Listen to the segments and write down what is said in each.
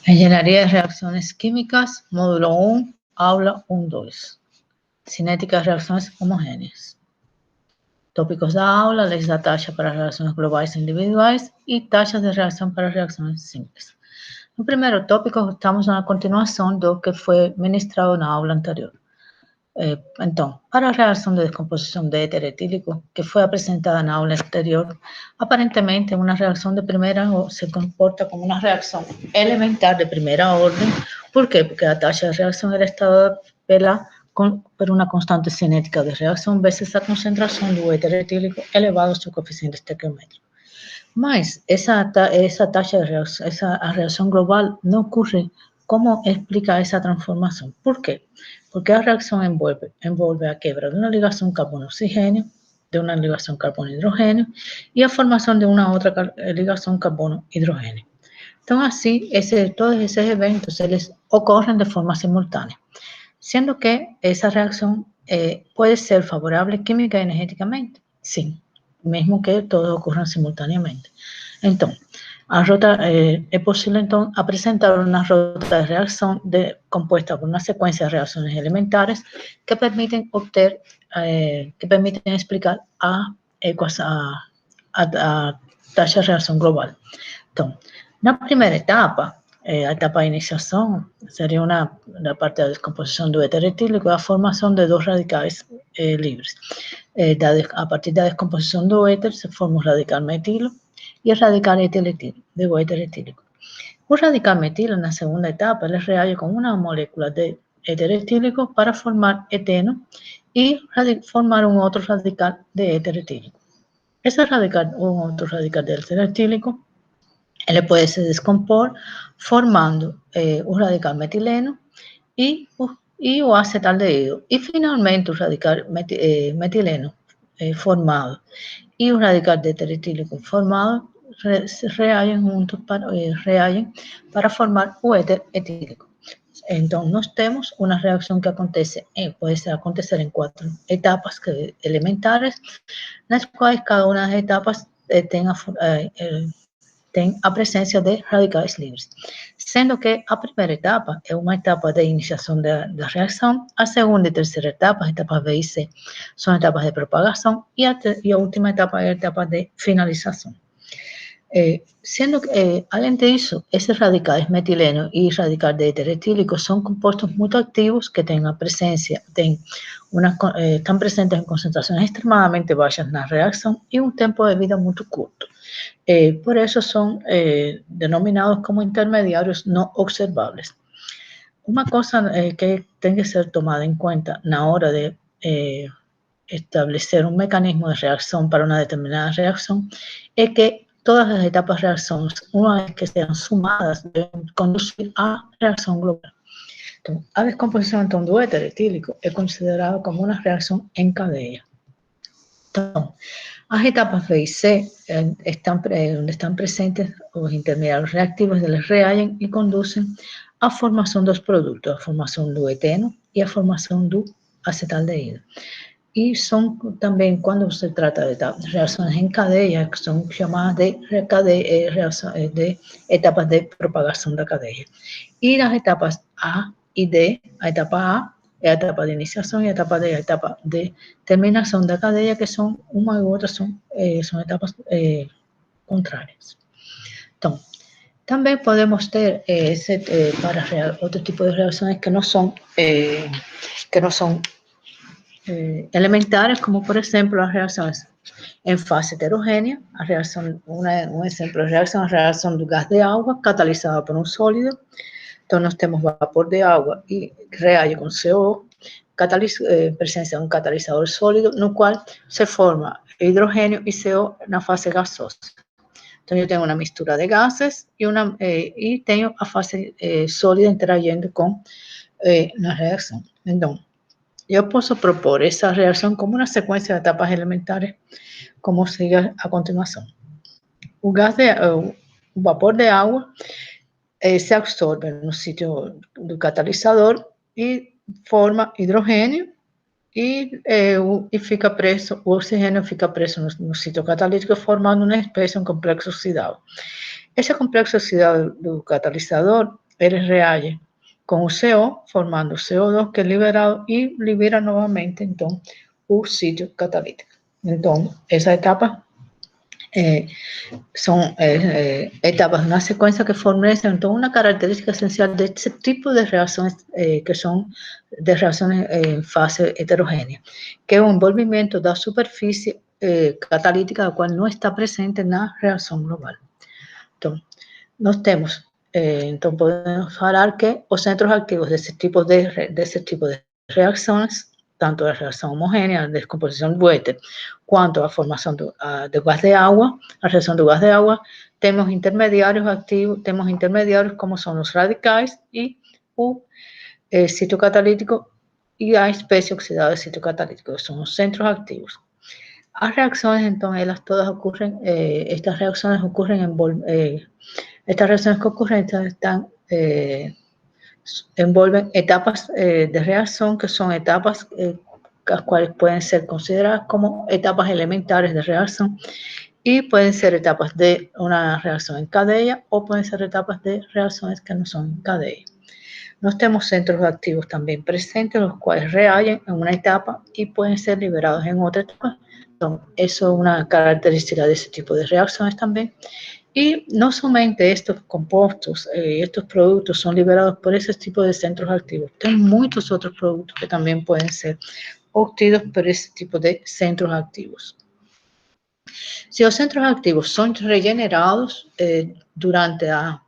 Ingeniería de reacciones químicas, módulo 1, aula 1-2. Cinética de reacciones homogéneas. Tópicos da aula, leis da taxa para relações globais e individuais e taxas de reação para reações simples. No primeiro tópico, estamos na continuação do que foi ministrado na aula anterior. Então, para a reação de descomposição de éter etílico, que foi apresentada na aula anterior, aparentemente uma reação de primeira se comporta como uma reação elementar de primeira ordem. Por quê? Porque a taxa de reação é estada por uma constante cinética de reação vezes a concentração do éter etílico elevado ao seu coeficiente estequiométrico. Mas essa taxa de reação, a reação global não ocorre. Como explicar essa transformação? Por quê? Porque a reação envolve a quebra de uma ligação carbono-oxigênio, de uma ligação carbono-hidrogênio e a formação de uma outra ligação carbono-hidrogênio. Então, assim, todos esses eventos, eles ocorrem de forma simultânea, sendo que essa reação pode ser favorável química e energeticamente, sim, mesmo que todos ocorram simultaneamente. Então, é possível, então, apresentar uma rota de reação composta por uma sequência de reações elementares que permitem explicar a taxa de reação global. Então, na primeira etapa, a etapa de iniciação seria da parte da descomposição do éter etílico, a formação de dois radicais livres. A partir da descomposição do éter, se forma o radical metilo e o radical do éter etílico. O radical metilo, na segunda etapa, ele reage com uma molécula de éter etílico para formar eteno e formar um outro radical de éter etílico. Esse outro radical de éter etílico, ele pode se descompor formando o radical metileno e o acetaldehído. E, finalmente, o radical metileno formado e o radical de éter etílico formado reagem juntos para formar o éter etílico. Então, nós temos uma reação que pode acontecer em 4 etapas elementares, nas quais cada uma das etapas tem a presença de radicais livres, sendo que a primeira etapa é uma etapa de iniciação da reação, a segunda e terceira etapa, as etapas B e C, são etapas de propagação, e a última etapa é a etapa de finalização. Sendo que, além disso, esses radicais metileno e radical de éter etílico são compostos muito ativos que estão presentes em concentrações extremadamente baixas na reação e um tempo de vida muito curto. Por isso são denominados como intermediários não observáveis. Uma coisa que tem que ser tomada em conta na hora de estabelecer um mecanismo de reação para uma determinada reação é que todas as etapas de reação, uma vez que sejam sumadas, devem conduzir à reação global. Então, a descomposição então, do éter etílico é considerada como uma reação em cadeia. Então, as etapas B e C, onde estão presentes os intermediários reativos, eles reagem e conduzem à formação dos produtos, a formação do eteno e a formação do acetaldehído. E são também, quando se trata de reações em cadeia, que são chamadas de etapas de propagação da cadeia. E nas etapas A e D, a etapa A é a etapa de iniciação e a etapa D é a etapa de terminação da cadeia, que são uma e outra são etapas contrárias. Então, também podemos ter para outro tipo de reações que não são elementares, como, por exemplo, as reações em fase heterogênea, um exemplo de reação, a reação do gás de água catalisada por um sólido. Então, nós temos vapor de água e reage com CO, presença de um catalisador sólido, no qual se forma hidrogênio e CO na fase gasosa. Então, eu tenho uma mistura de gases e tenho a fase sólida interagindo na reação. Então, eu posso propor essa reação como uma sequência de etapas elementares, como sigue a continuação. O vapor de água se absorve no sítio do catalisador e forma hidrogênio e fica preso, o oxigênio fica preso no sítio catalítico, formando uma espécie, um complexo oxidável. Ese complexo oxidado do catalisador ele reage com o CO, formando CO2 que é liberado e libera novamente, então, o sítio catalítico. Então, essa etapa son etapas de una secuencia que fornecen entonces una característica esencial de este tipo de reacciones que son de reacciones en fase heterogénea, que es un envolvimiento de la superficie catalítica, la cual no está presente en la reacción global. Entonces, entonces podemos hablar que los centros activos de ese tipo de reacciones, tanto la reacción homogénea, la descomposición Boeter, cuanto la formación de gas de agua, la reacción de gas de agua, tenemos intermediarios activos, tenemos intermediarios como son los radicales y el sitio catalítico y la especie oxidada del sitio catalítico, que son los centros activos. Las reacciones, entonces, estas reacciones que ocurren envolven etapas de reacción que son etapas las cuales pueden ser consideradas como etapas elementales de reacción y pueden ser etapas de una reacción en cadena o pueden ser etapas de reacciones que no son en cadena. Nos tenemos centros activos también presentes, los cuales reagen en una etapa y pueden ser liberados en otra etapa. Entonces, eso es una característica de ese tipo de reacciones también. Y no solamente estos compuestos, estos productos son liberados por ese tipo de centros activos. Hay muchos otros productos que también pueden ser obtenidos por ese tipo de centros activos. Si los centros activos son regenerados durante la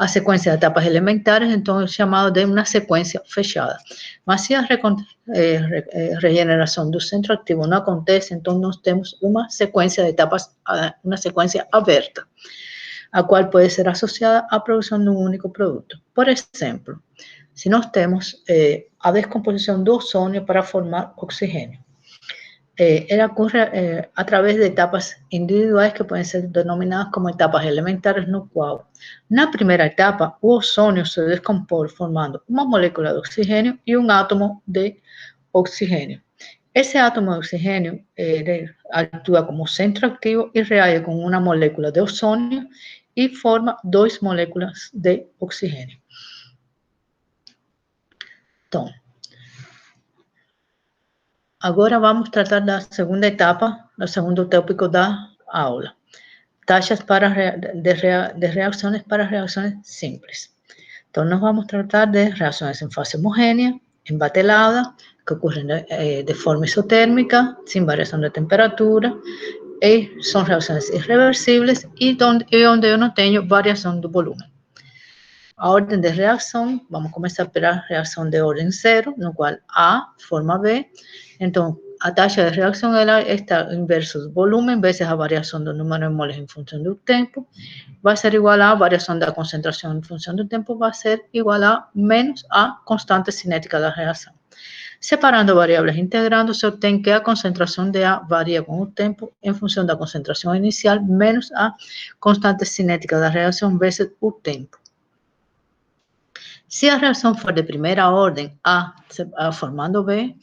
secuencia de etapas elementares, entonces es llamado de una secuencia fechada. Mas si la regeneración del centro activo no acontece, entonces nós temos una secuencia de etapas, una secuencia abierta, a cual puede ser asociada a producción de un único producto. Por ejemplo, si nós temos a descomposición de ozono para formar oxígeno, ella ocurre a través de etapas individuales que pueden ser denominadas como etapas elementares, no cual en la primera etapa o ozono se descompone formando una molécula de oxígeno y un átomo de oxígeno. Ese átomo de oxígeno actúa como centro activo y reage con una molécula de ozono y forma dos moléculas de oxígeno. Entonces, agora vamos tratar da segunda etapa, do segundo tópico da aula. Taxas de reacciones para reacciones simples. Entonces, nós vamos tratar de reacciones en fase homogénea, embatelada, que ocurren de forma isotérmica, sin variación de temperatura, y son reacciones irreversibles y donde eu não tenho variação do volumen. A orden de reacción, vamos a comenzar pela reacción de orden cero, no cual A forma B. Entonces, a taxa de reacción está inverso do volumen veces a variación do número de moles en función del tiempo. Va a ser igual a variación de la concentración en función del tiempo, va a ser igual a menos a constante cinética de la reacción. Separando variables e integrando, se obtém que a concentración de A varía con el tiempo en función de la concentración inicial menos a constante cinética de la reacción veces el tiempo. Si la reacción for de primera orden A formando B,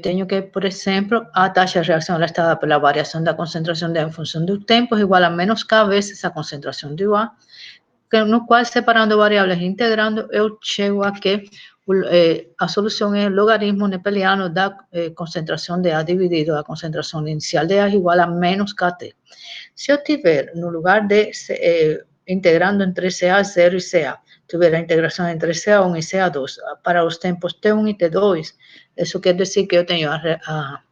tengo que, por ejemplo, a taxa de reacción está dada por la variación de la concentración de A en función del tiempo es igual a menos K veces a concentración de A, no cual, separando variables e integrando, eu chego a que a solución es el logaritmo nepeliano da concentración de A dividido a concentración inicial de A es igual a menos KT. Si yo tiver, no lugar de integrando entre CA0 y CA, tuviera integración entre CA1 y CA2 para los tiempos T1 y T2, eso quiere decir que yo tengo a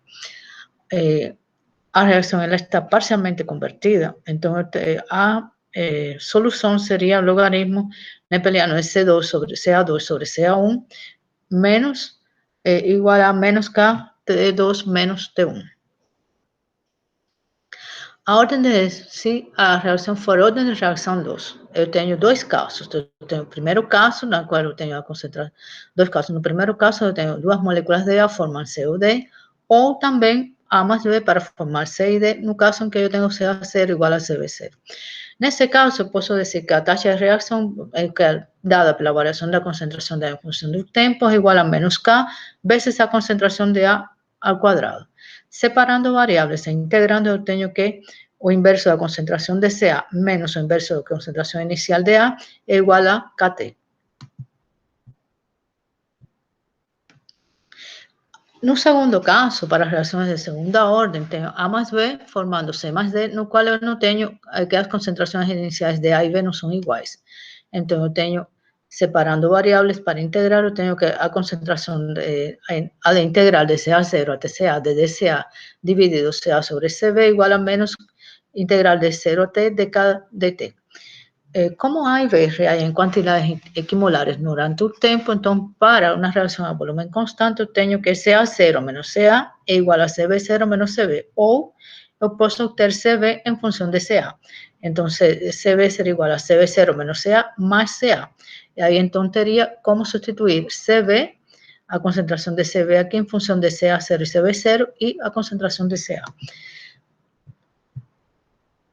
reacción ela está parcialmente convertida, entonces a solución sería el logaritmo nepeliano de C2 sobre CA2 sobre CA1 menos igual a menos K T2 menos T1. A ordem de se a reação for ordem de reação 2, eu tenho dois casos. Eu tenho o primeiro caso, na qual eu tenho a concentração, dois casos. No primeiro caso, eu tenho duas moléculas de A formam C ou D, ou também A mais B para formar C e D, no caso em que eu tenho CA0 igual a CB0. Nesse caso, eu posso dizer que a taxa de reação dada pela variação da concentração de A em função do tempo é igual a menos K vezes a concentração de A ao quadrado. Separando variables e integrando, eu tenho que o inverso da concentração de CA menos o inverso da concentração inicial de A é igual a KT. No segundo caso, para reações de segunda ordem, tenho A mais B formando C mais D, no qual eu não tenho que as concentrações iniciais de A e B não são iguais. Então, eu tenho, separando variáveis para integrar, eu tenho que a concentração, a de integral de CA0 até CA de DCA dividido CA sobre CB igual a menos integral de 0 até dk dt. Como A e B reagem em quantidades equimolares durante o tempo, então, para uma reação a volume constante, eu tenho que CA0 menos CA é igual a CB0 menos CB, ou eu posso obter CB em função de CA. Então, CB será igual a CB0 menos CA mais CA. E aí, então, teria como substituir CB, a concentração de CB aqui em função de CA0 e CB0, e a concentração de CA.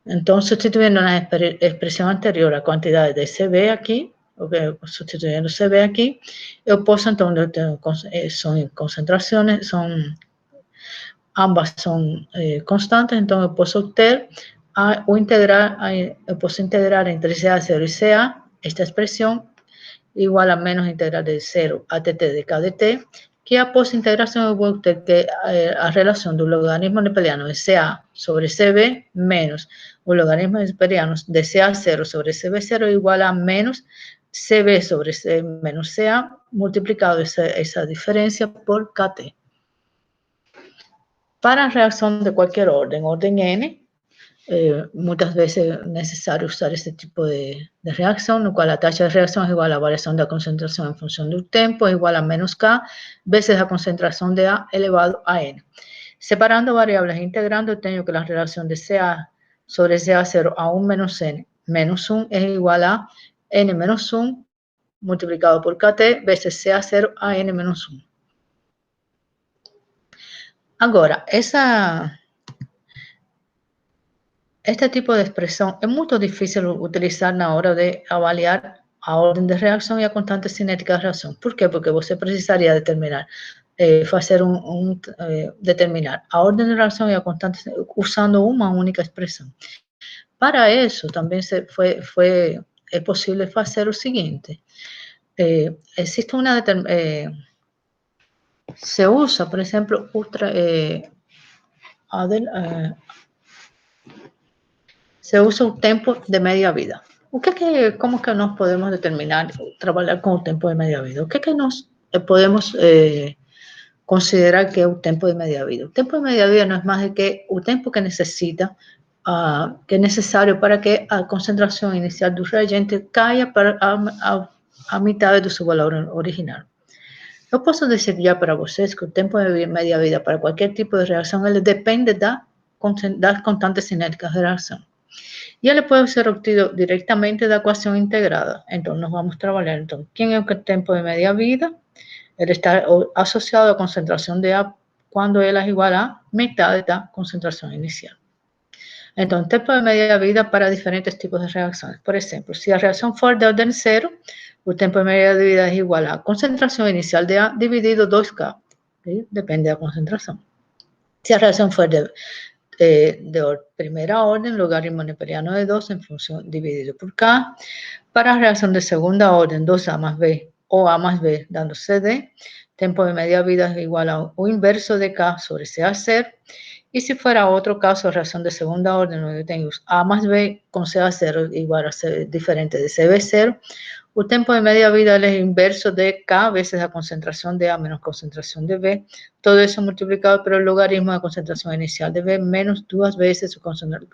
Então, substituindo na expressão anterior a quantidade de CB aqui, substituindo CB aqui, eu posso, então, são concentrações, ambas são constantes, então eu posso obter, eu posso integrar entre CA0 e CA, esta expressão, igual a menos integral de 0 a tt de k dt, que após integração eu vou ter que a relação do logaritmo neperiano de CA sobre CB menos o logaritmo neperiano de CA0 sobre CB0 igual a menos CB sobre C menos CA multiplicado essa diferença por KT. Para a reação de qualquer ordem N, muitas vezes é necessário usar esse tipo de reação, no qual a taxa de reação é igual à variação da concentração em função do tempo, é igual a menos K, vezes a concentração de A elevado a N. Separando variáveis e integrando, eu tenho que a relação de CA sobre CA0 a 1 menos N menos 1 é igual a N menos 1 multiplicado por KT vezes CA0 a N menos 1. Agora, este tipo de expressão é muito difícil utilizar na hora de avaliar a ordem de reação e a constante cinética de reação. Por quê? Porque você precisaria determinar, determinar a ordem de reação e a constante usando uma única expressão. Para isso, também é possível fazer o seguinte. Existe uma se usa, por exemplo, se usa o tempo de meia vida. Como que nós podemos determinar, trabalhar com o tempo de meia vida? O que nós podemos considerar que é o tempo de meia vida? O tempo de meia vida não é mais do que o tempo que necessita, que é necessário para que a concentração inicial do reagente caia para a metade do seu valor original. Eu posso dizer já para vocês que o tempo de meia vida para qualquer tipo de reação, ele depende das constantes cinéticas de reação. E ele pode ser obtido diretamente da equação integrada. Então, nós vamos trabalhar. Então, quem é o tempo de meia vida? Ele está associado à concentração de A quando ela é igual a metade da concentração inicial. Então, tempo de meia vida para diferentes tipos de reações. Por exemplo, se a reação for de ordem 0, o tempo de meia vida é igual a concentração inicial de A dividido 2K. ¿Sí? Depende da concentração. Se a reação for de primeira ordem, logaritmo neperiano de 2 en función dividido por K. Para a reação de segunda ordem, 2A más B ou A más B dando CD, tempo de media vida é igual ao inverso de K sobre CA0. E se for outro caso, a reação de segunda ordem, onde eu tenho A más B com CA0 igual a diferente de CB0, o tempo de media vida é inverso de K vezes a concentração de A menos concentração de B, todo isso multiplicado pelo logaritmo da concentração inicial de B menos 2 vezes o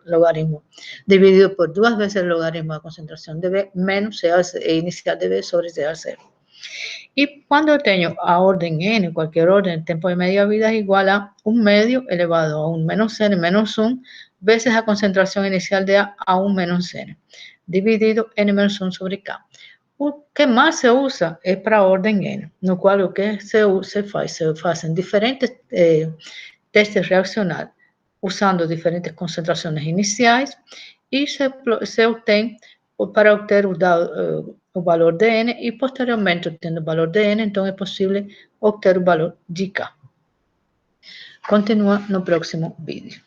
logaritmo, dividido por 2 vezes o logaritmo da concentração de B menos CA inicial de B sobre CA0. E quando eu tenho a ordem N, qualquer ordem, o tempo de media vida é igual a 1 medio elevado a 1 menos N menos 1 vezes a concentração inicial de A 1 menos N, dividido N menos 1 sobre K. O que mais se usa é para a ordem N, no qual o que se fazem diferentes testes reacionais, usando diferentes concentrações iniciais, e se obtém para obter o valor de N, e posteriormente, obtendo o valor de N, então é possível obter o valor de K. Continua no próximo vídeo.